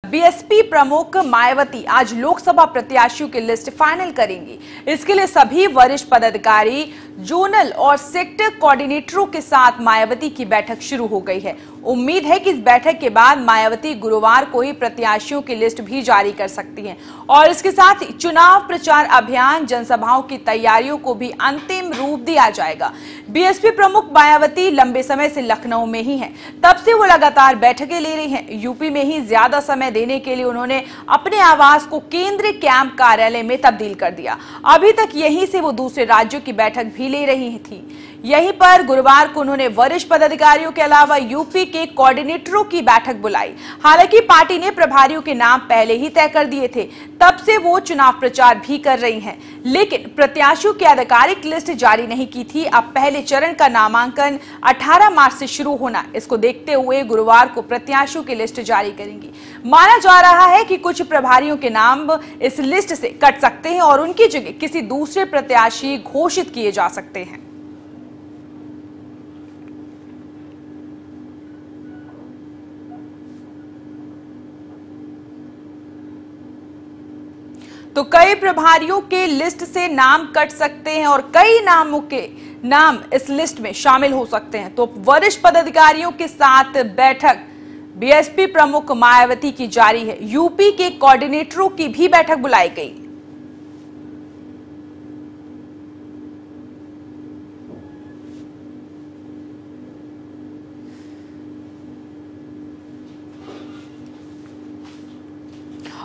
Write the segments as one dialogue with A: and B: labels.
A: BSP प्रमुख मायावती आज लोकसभा प्रत्याशियों की लिस्ट फाइनल करेंगी। इसके लिए सभी वरिष्ठ पदाधिकारी, जोनल और सेक्टर कोऑर्डिनेटरों के साथ मायावती की बैठक शुरू हो गई है। उम्मीद है कि इस बैठक के बाद मायावती गुरुवार को ही प्रत्याशियों की लिस्ट भी जारी कर सकती हैं और इसके साथ ही चुनाव प्रचार अभियान, जनसभाओं की तैयारियों को भी अंतिम रूप दिया जाएगा। बीएसपी प्रमुख मायावती लंबे समय से लखनऊ में ही हैं, तब से वो लगातार बैठकें ले रही हैं। यूपी में ही ज्यादा समय देने के लिए उन्होंने अपने आवास को केंद्रीय कैंप कार्यालय में तब्दील कर दिया। अभी तक यहीं से वो दूसरे राज्यों की बैठक भी ले रही थी। यहीं पर गुरुवार को उन्होंने वरिष्ठ पदाधिकारियों के अलावा यूपी के कोऑर्डिनेटरों की बैठक बुलाई। हालांकि पार्टी ने प्रभारियों के नाम पहले ही तय कर दिए थे, तब से वो चुनाव प्रचार भी कर रही हैं, लेकिन प्रत्याशियों की आधिकारिक लिस्ट जारी नहीं की थी। अब पहले चरण का नामांकन 18 मार्च से शुरू होना, इसको देखते हुए गुरुवार को प्रत्याशियों की लिस्ट जारी करेंगी। माना जा रहा है कि कुछ प्रभारियों के नाम इस लिस्ट से कट सकते हैं और उनकी जगह किसी दूसरे प्रत्याशी घोषित किए जा सकते हैं। तो कई प्रभारियों के लिस्ट से नाम कट सकते हैं और कई नामों के नाम इस लिस्ट में शामिल हो सकते हैं। तो वरिष्ठ पदाधिकारियों के साथ बैठक बीएसपी प्रमुख मायावती की जारी है। यूपी के कोऑर्डिनेटरों की भी बैठक बुलाई गई।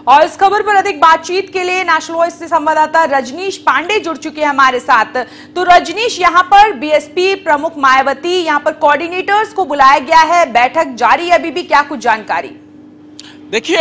A: और इस खबर पर अधिक बातचीत के लिए नेशनल वॉइस से संवाददाता रजनीश पांडे जुड़ चुके हैं हमारे साथ। तो रजनीश, यहां पर बीएसपी प्रमुख मायावती, यहां पर कोऑर्डिनेटर्स को बुलाया गया है, बैठक जारी है, अभी भी क्या कुछ जानकारी?
B: देखिए,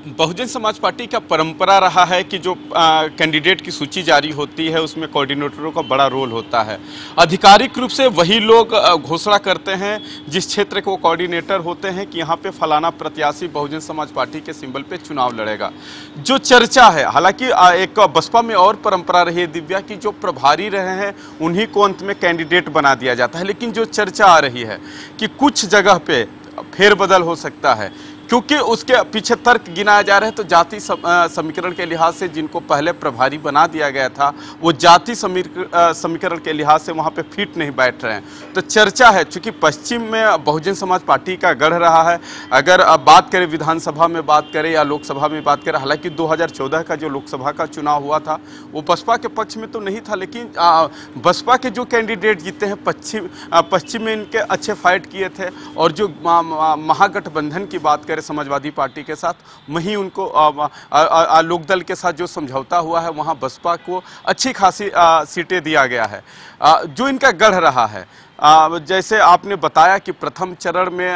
B: बहुजन समाज पार्टी का परंपरा रहा है कि जो कैंडिडेट की सूची जारी होती है उसमें कोऑर्डिनेटरों का बड़ा रोल होता है। आधिकारिक रूप से वही लोग घोषणा करते हैं जिस क्षेत्र के वो कोऑर्डिनेटर होते हैं कि यहाँ पे फलाना प्रत्याशी बहुजन समाज पार्टी के सिंबल पे चुनाव लड़ेगा। जो चर्चा है, हालांकि एक बसपा में और परंपरा रही है दिव्या की जो प्रभारी रहे हैं उन्हीं को अंत में कैंडिडेट बना दिया जाता है, लेकिन जो चर्चा आ रही है कि कुछ जगह पे फेरबदल हो सकता है क्योंकि उसके पीछे तर्क गिनाया जा रहा है। तो जाति समीकरण के लिहाज से जिनको पहले प्रभारी बना दिया गया था वो जाति समीकरण के लिहाज से वहाँ पे फिट नहीं बैठ रहे हैं। तो चर्चा है, चूंकि पश्चिम में बहुजन समाज पार्टी का गढ़ रहा है। अगर अब बात करें विधानसभा में बात करें या लोकसभा में बात करें, हालांकि 2014 का जो लोकसभा का चुनाव हुआ था वो बसपा के पक्ष में तो नहीं था, लेकिन बसपा के जो कैंडिडेट जीते हैं पश्चिम में इनके अच्छे फाइट किए थे। और जो महागठबंधन की बात करें समाजवादी पार्टी के साथ, वहीं उनको लोकदल के साथ जो समझौता हुआ है वहां बसपा को अच्छी खासी सीटें दिया गया है। जो इनका गढ़ रहा है, जैसे आपने बताया कि प्रथम चरण में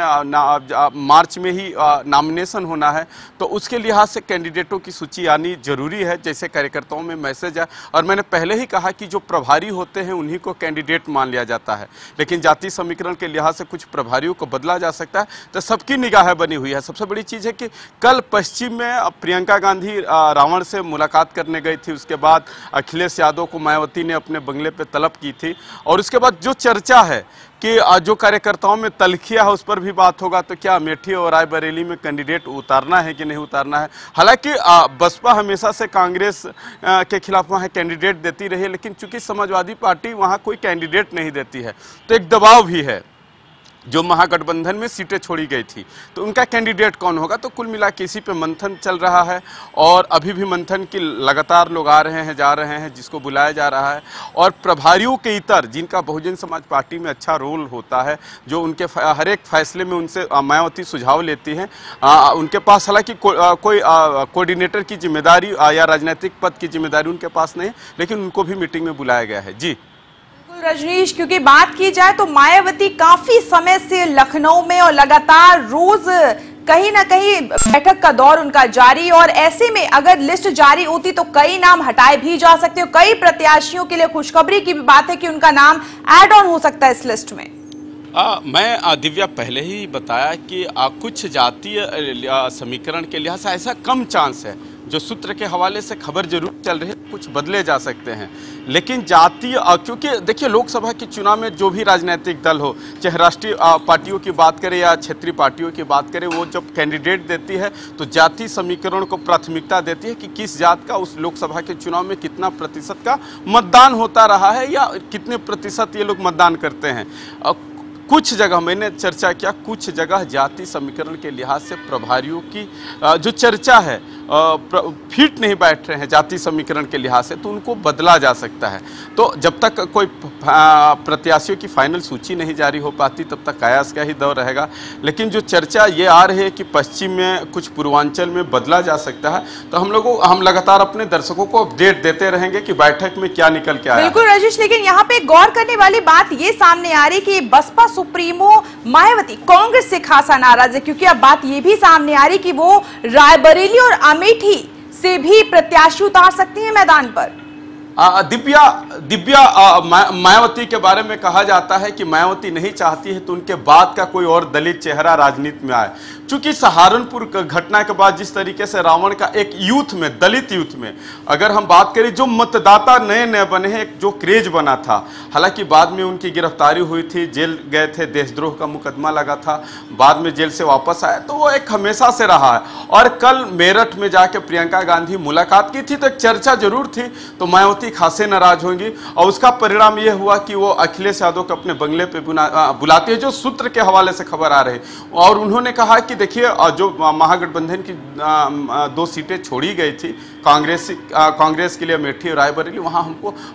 B: मार्च में ही नॉमिनेशन होना है, तो उसके लिहाज से कैंडिडेटों की सूची आनी जरूरी है, जैसे कार्यकर्ताओं में मैसेज है। और मैंने पहले ही कहा कि जो प्रभारी होते हैं उन्हीं को कैंडिडेट मान लिया जाता है, लेकिन जाति समीकरण के लिहाज से कुछ प्रभारियों को बदला जा सकता है। तो सबकी निगाहें बनी हुई है। सबसे बड़ी चीज़ है कि कल पश्चिम में प्रियंका गांधी रावण से मुलाकात करने गई थी, उसके बाद अखिलेश यादव को मायावती ने अपने बंगले पर तलब की थी। और उसके बाद जो चर्चा है कि जो कार्यकर्ताओं में तलखिया है उस पर भी बात होगा, तो क्या अमेठी और रायबरेली में कैंडिडेट उतारना है कि नहीं उतारना है। हालांकि बसपा हमेशा से कांग्रेस के खिलाफ वहाँ कैंडिडेट देती रही है, लेकिन चूंकि समाजवादी पार्टी वहाँ कोई कैंडिडेट नहीं देती है तो एक दबाव भी है। जो महागठबंधन में सीटें छोड़ी गई थी तो उनका कैंडिडेट कौन होगा, तो कुल मिला के इसी पे मंथन चल रहा है। और अभी भी मंथन की लगातार लोग आ रहे हैं, जा रहे हैं, जिसको बुलाया जा रहा है। और प्रभारियों के इतर जिनका बहुजन समाज पार्टी में अच्छा रोल होता है, जो उनके हर एक फैसले में उनसे मायावती सुझाव लेती हैं, उनके पास हालांकि कोई कोऑर्डिनेटर की जिम्मेदारी या राजनीतिक पद की जिम्मेदारी उनके पास नहीं है, लेकिन उनको भी मीटिंग में बुलाया गया है। जी
A: रजनीश, क्योंकि बात की जाए तो मायावती काफी समय से लखनऊ में और लगातार रोज कहीं ना कहीं बैठक का दौर उनका जारी, और ऐसे में अगर लिस्ट जारी होती तो कई नाम हटाए भी जा सकते हो। कई प्रत्याशियों के लिए खुशखबरी की भी बात है कि उनका नाम ऐड ऑन हो सकता है इस लिस्ट में।
B: मैं दिव्या पहले ही बताया कि कुछ जातीय समीकरण के लिहाज से ऐसा कम चांस है, जो सूत्र के हवाले से खबर जरूर चल रही है, कुछ बदले जा सकते हैं, लेकिन जातीय क्योंकि देखिए लोकसभा के चुनाव में जो भी राजनीतिक दल हो, चाहे राष्ट्रीय पार्टियों की बात करें या क्षेत्रीय पार्टियों की बात करें, वो जब कैंडिडेट देती है तो जातीय समीकरण को प्राथमिकता देती है कि किस जात का उस लोकसभा के चुनाव में कितना प्रतिशत का मतदान होता रहा है या कितने प्रतिशत ये लोग मतदान करते हैं। कुछ जगह मैंने चर्चा किया, कुछ जगह जाति समीकरण के लिहाज से प्रभारियों की जो चर्चा है फिट नहीं बैठ रहे हैं जाति समीकरण के लिहाज से, तो उनको बदला जा सकता है। तो जब तक कोई प्रत्याशियों की फाइनल सूची नहीं जारी हो पाती तब तक कयास का ही दौर रहेगा। लेकिन जो चर्चा ये आ रही है कि पश्चिम में कुछ पूर्वांचल में बदला जा सकता है, तो हम लगातार अपने दर्शकों को अपडेट देते रहेंगे कि बैठक में क्या निकल के आया।
A: बिल्कुल राजेश, लेकिन यहाँ पे गौर करने वाली बात ये सामने आ रही कि बसपा सुप्रीमो मायावती कांग्रेस से खासा नाराज है, क्योंकि अब बात ये भी सामने आ रही कि वो रायबरेली और अमेठी से भी प्रत्याशी उतार सकती है मैदान पर। दिव्या मायावती के बारे में कहा जाता है कि मायावती नहीं चाहती है तो उनके बाद का कोई और दलित चेहरा राजनीति में आए। चूंकि सहारनपुर घटना के बाद जिस तरीके से रावण का एक यूथ में, दलित यूथ में अगर हम बात करें, जो मतदाता नए नए बने हैं, एक जो क्रेज बना था, हालांकि बाद में उनकी गिरफ्तारी हुई थी, जेल गए थे, देशद्रोह का मुकदमा लगा था, बाद में जेल से वापस आए, तो वो एक हमेशा से रहा है। और कल मेरठ में जाके प्रियंका गांधी मुलाकात की थी तो एक चर्चा जरूर थी, तो मायावती खासे नाराज होंगी और उसका परिणाम यह हुआ कि वो अखिलेश यादव को अपने बंगले पे बुलाती है, जो सूत्र के हवाले से खबर आ रही। और उन्होंने कहा कि देखिए जो महागठबंधन की 2 सीटें छोड़ी गई थी कांग्रेस के लिए, अमेठी और रायबरेली, वहां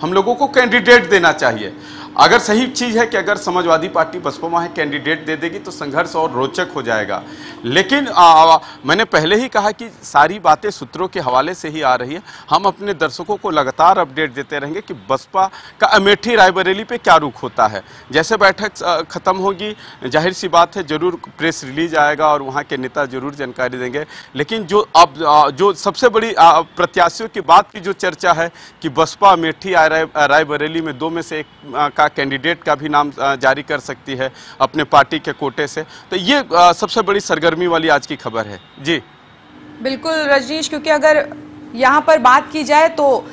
A: हम लोगों को कैंडिडेट देना चाहिए। अगर सही चीज है कि अगर समाजवादी पार्टी बसपा वहां कैंडिडेट दे देगी तो संघर्ष और रोचक हो जाएगा। लेकिन मैंने पहले ही कहा कि सारी बातें सूत्रों के हवाले से ही आ रही है। हम अपने दर्शकों को लगातार अपडेट देते रहेंगे कि बसपा का अमेठी रायबरेली पे क्या रुख होता है। जैसे बैठक खत्म होगी, जाहिर सी बात है जरूर प्रेस रिलीज आएगा और वहाँ के नेता जरूर जानकारी देंगे। लेकिन जो सबसे बड़ी प्रत्याशियों की बात की जो चर्चा है कि बसपा अमेठी रायबरेली में 2 में से एक का कैंडिडेट का भी नाम जारी कर सकती है अपने पार्टी के कोटे से, तो ये सबसे बड़ी सरगर्मी वाली आज की खबर है। जी बिल्कुल रजनीश, क्योंकि अगर यहाँ पर बात की जाए तो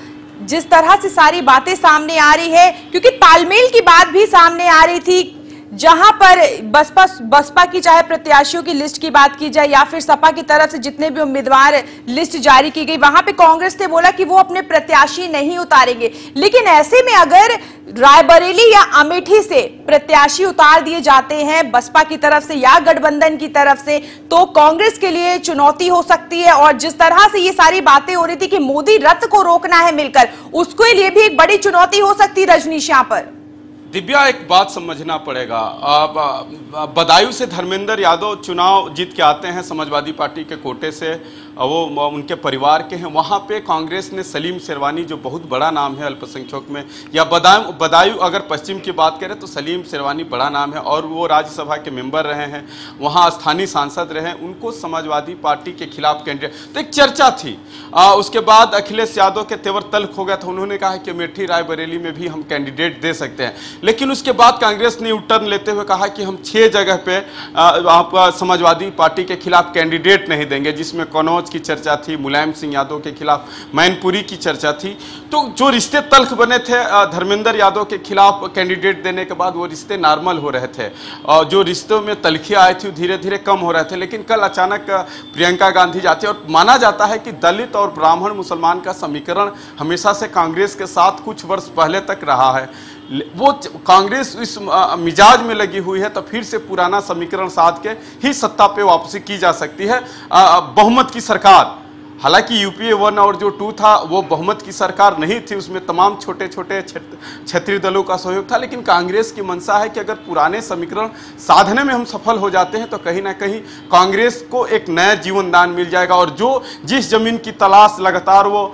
A: जिस तरह से सारी बातें सामने आ रही है, क्योंकि तालमेल की बात भी सामने आ रही थी, जहां पर बसपा की चाहे प्रत्याशियों की लिस्ट की बात की जाए या फिर सपा की तरफ से जितने भी उम्मीदवार लिस्ट जारी की गई, वहां पे कांग्रेस ने बोला कि वो अपने प्रत्याशी नहीं उतारेंगे। लेकिन ऐसे में अगर रायबरेली या अमेठी से प्रत्याशी उतार दिए जाते हैं बसपा की तरफ से या गठबंधन की तरफ से, तो कांग्रेस के लिए चुनौती हो सकती है। और जिस तरह से ये सारी बातें हो रही थी कि मोदी रथ को रोकना है मिलकर, उसके लिए भी एक बड़ी चुनौती हो सकती है रजनीश यहाँ पर।
B: दिव्या, एक बात समझना पड़ेगा, बदायूं से धर्मेंद्र यादव चुनाव जीत के आते हैं समाजवादी पार्टी के कोटे से, वो उनके परिवार के हैं। वहाँ पे कांग्रेस ने सलीम शेरवानी, जो बहुत बड़ा नाम है अल्पसंख्यक में, या बदायूं अगर पश्चिम की बात करें तो सलीम शेरवानी बड़ा नाम है और वो राज्यसभा के मेंबर रहे हैं, वहाँ स्थानीय सांसद रहे हैं, उनको समाजवादी पार्टी के खिलाफ कैंडिडेट, तो एक चर्चा थी। उसके बाद अखिलेश यादव के तेवर तल्ख हो गया था, उन्होंने कहा कि अमेठी रायबरेली में भी हम कैंडिडेट दे सकते हैं। लेकिन उसके बाद कांग्रेस ने यूटर्न लेते हुए कहा कि हम 6 जगह पे आपका समाजवादी पार्टी के खिलाफ कैंडिडेट नहीं देंगे, जिसमें कन्नौज की चर्चा थी, मुलायम सिंह यादव के खिलाफ मैनपुरी की चर्चा थी। तो जो रिश्ते तल्ख बने थे धर्मेंद्र यादव के खिलाफ कैंडिडेट देने के बाद, वो रिश्ते नॉर्मल हो रहे थे और जो रिश्तों में तल्खियां आई थी धीरे धीरे कम हो रहे थे। लेकिन कल अचानक प्रियंका गांधी जाती है और माना जाता है कि दलित और ब्राह्मण मुसलमान का समीकरण हमेशा से कांग्रेस के साथ कुछ वर्ष पहले तक रहा है। वो कांग्रेस इस मिजाज में लगी हुई है तो फिर से पुराना समीकरण साध के ही सत्ता पे वापसी की जा सकती है। बहुमत की सरकार, हालांकि यूपीए 1 और जो 2 था वो बहुमत की सरकार नहीं थी, उसमें तमाम छोटे छोटे क्षेत्रीय दलों का सहयोग था। लेकिन कांग्रेस की मंशा है कि अगर पुराने समीकरण साधने में हम सफल हो जाते हैं तो कहीं ना कहीं कांग्रेस को एक नया जीवन दान मिल जाएगा। और जिस जमीन की तलाश लगातार वो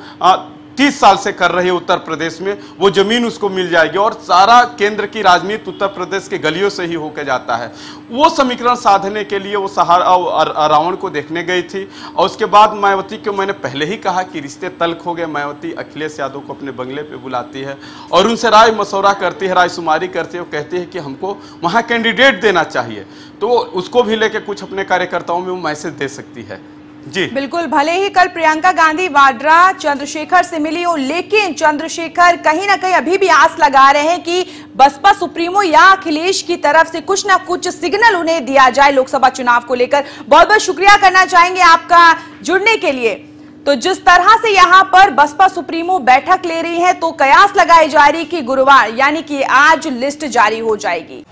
B: 30 साल से कर रहे हैं उत्तर प्रदेश में, वो जमीन उसको मिल जाएगी। और सारा केंद्र की राजनीति उत्तर प्रदेश के गलियों से ही होकर जाता है। वो समीकरण साधने के लिए वो रावण को देखने गई थी। और उसके बाद मायावती को मैंने पहले ही कहा कि रिश्ते तल्ख हो गए। मायावती अखिलेश यादव को अपने बंगले पे बुलाती है और उनसे राय मशवरा करती है, रायशुमारी करती है, वो कहती है कि हमको वहाँ कैंडिडेट देना चाहिए। तो उसको भी लेके कुछ अपने कार्यकर्ताओं में वो मैसेज दे सकती है। जी
A: बिल्कुल, भले ही कल प्रियंका गांधी वाड्रा चंद्रशेखर से मिली हो, लेकिन चंद्रशेखर कहीं ना कहीं अभी भी आस लगा रहे हैं कि बसपा सुप्रीमो या अखिलेश की तरफ से कुछ ना कुछ सिग्नल उन्हें दिया जाए लोकसभा चुनाव को लेकर। बहुत बहुत शुक्रिया करना चाहेंगे आपका जुड़ने के लिए। तो जिस तरह से यहां पर बसपा सुप्रीमो बैठक ले रही है, तो कयास लगाई जा रही कि गुरुवार यानी कि आज लिस्ट जारी हो जाएगी।